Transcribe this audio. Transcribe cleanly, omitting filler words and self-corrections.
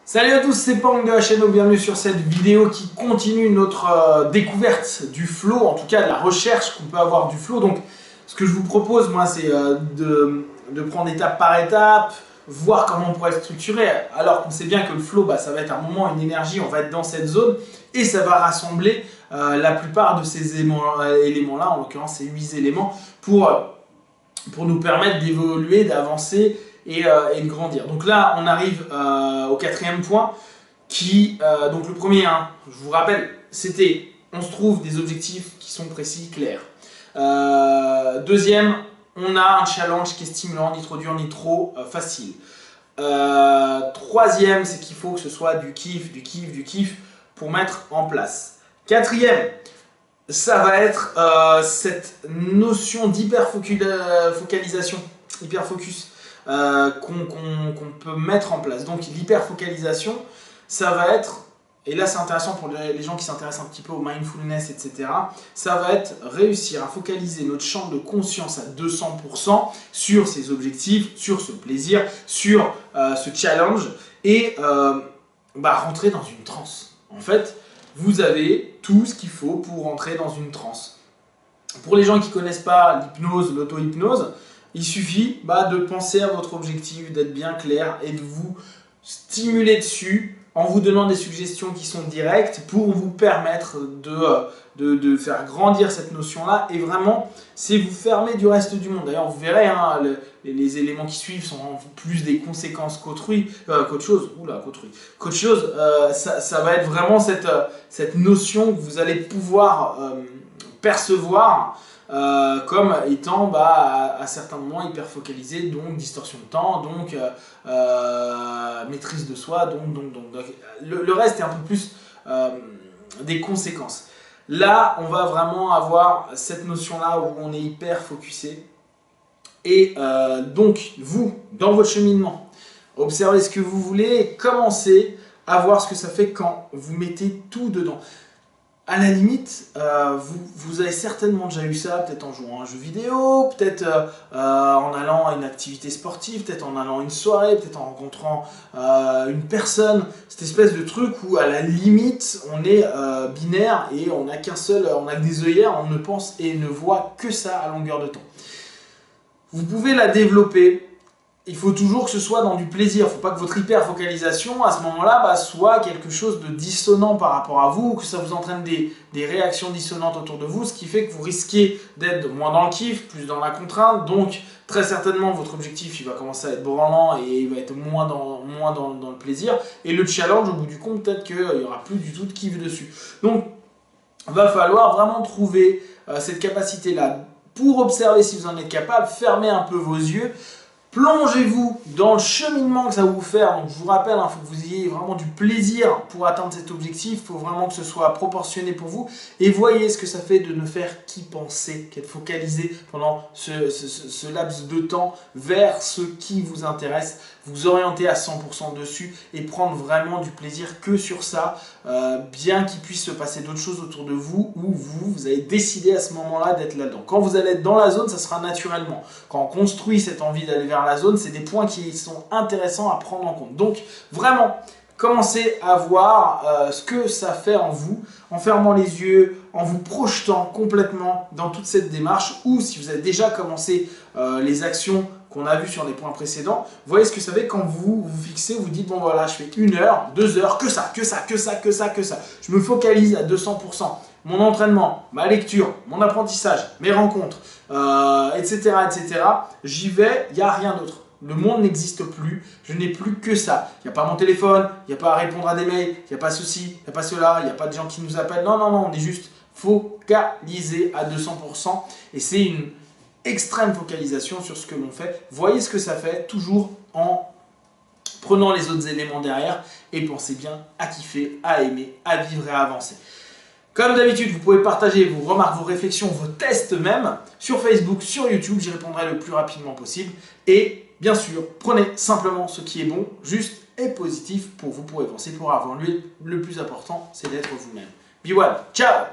Salut à tous, c'est Pang de la chaîne, bienvenue sur cette vidéo qui continue notre découverte du flow, en tout cas de la recherche qu'on peut avoir du flow. Donc ce que je vous propose moi c'est de prendre étape par étape, voir comment on pourrait le structurer, alors qu'on sait bien que le flow ça va être un moment, une énergie, on va être dans cette zone et ça va rassembler la plupart de ces éléments là, en l'occurrence ces 8 éléments pour nous permettre d'évoluer, d'avancer et de grandir. Donc là, on arrive au quatrième point qui, donc le premier, je vous rappelle, c'était on se trouve des objectifs qui sont précis, clairs. Deuxième, on a un challenge qui est stimulant, ni trop dur, ni trop facile. Troisième, c'est qu'il faut que ce soit du kiff pour mettre en place. Quatrième, ça va être cette notion d'hyperfocalisation, hyperfocus qu'on peut mettre en place. Donc l'hyperfocalisation, ça va être, et là c'est intéressant pour les gens qui s'intéressent un petit peu au mindfulness, etc. Ça va être réussir à focaliser notre champ de conscience à 200% sur ces objectifs, sur ce plaisir, sur ce challenge et rentrer dans une transe. En fait, vous avez tout ce qu'il faut pour rentrer dans une transe. Pour les gens qui ne connaissent pas l'hypnose, l'auto-hypnose, il suffit de penser à votre objectif, d'être bien clair et de vous stimuler dessus en vous donnant des suggestions qui sont directes pour vous permettre de faire grandir cette notion-là. Et vraiment, c'est vous fermer du reste du monde. D'ailleurs, vous verrez, les éléments qui suivent sont plus des conséquences qu'autre chose. Qu'autre chose, ça va être vraiment cette notion que vous allez pouvoir percevoir comme étant à certains moments hyper focalisé, donc distorsion de temps, donc maîtrise de soi, donc le reste est un peu plus des conséquences. Là, on va vraiment avoir cette notion-là où on est hyper focusé. Et donc, vous, dans votre cheminement, observez ce que vous voulez et commencez à voir ce que ça fait quand vous mettez tout dedans. À la limite, vous avez certainement déjà eu ça, peut-être en jouant à un jeu vidéo, peut-être en allant à une activité sportive, peut-être en allant à une soirée, peut-être en rencontrant une personne. Cette espèce de truc où à la limite, on est binaire et on n'a qu'un seul, on a que des œillères, on ne pense et ne voit que ça à longueur de temps. Vous pouvez la développer. Il faut toujours que ce soit dans du plaisir. Il ne faut pas que votre hyper-focalisation, à ce moment-là, soit quelque chose de dissonant par rapport à vous, que ça vous entraîne des réactions dissonantes autour de vous, ce qui fait que vous risquez d'être moins dans le kiff, plus dans la contrainte. Donc, très certainement, votre objectif, il va commencer à être branlant et il va être moins dans le plaisir. Et le challenge, au bout du compte, peut-être qu'il n'y aura plus du tout de kiff dessus. Donc, il va falloir vraiment trouver cette capacité-là pour observer si vous en êtes capable, fermez un peu vos yeux. Plongez-vous dans le cheminement que ça va vous faire. Donc je vous rappelle, il faut que vous ayez vraiment du plaisir pour atteindre cet objectif. Il faut vraiment que ce soit proportionné pour vous. Et voyez ce que ça fait de ne faire qu'y penser, qu'être focalisé pendant ce laps de temps vers ce qui vous intéresse. Vous orienter à 100% dessus et prendre vraiment du plaisir que sur ça, bien qu'il puisse se passer d'autres choses autour de vous où vous avez décidé à ce moment-là d'être là-dedans. Quand vous allez être dans la zone, ça sera naturellement. Quand on construit cette envie d'aller vers la zone, c'est des points qui sont intéressants à prendre en compte. Donc vraiment, commencez à voir ce que ça fait en vous, en fermant les yeux, en vous projetant complètement dans toute cette démarche, ou si vous avez déjà commencé les actions qu'on a vues sur les points précédents, voyez ce que ça fait quand vous vous fixez, vous dites bon voilà, je fais 1 heure, 2 heures, que ça. Je me focalise à 200%. Mon entraînement, ma lecture, mon apprentissage, mes rencontres, etc. J'y vais, il n'y a rien d'autre. Le monde n'existe plus, je n'ai plus que ça. Il n'y a pas mon téléphone, il n'y a pas à répondre à des mails, il n'y a pas ceci, il n'y a pas cela, il n'y a pas de gens qui nous appellent. Non, on est juste focalisé à 200% et c'est une extrême focalisation sur ce que l'on fait. Voyez ce que ça fait, toujours en prenant les autres éléments derrière et pensez bien à kiffer, à aimer, à vivre et à avancer. Comme d'habitude, vous pouvez partager vos remarques, vos réflexions, vos tests même sur Facebook, sur YouTube, j'y répondrai le plus rapidement possible. Et bien sûr, prenez simplement ce qui est bon, juste et positif pour vous, pour avancer, pour avoir lui. Le plus important, c'est d'être vous-même. Be well, ciao!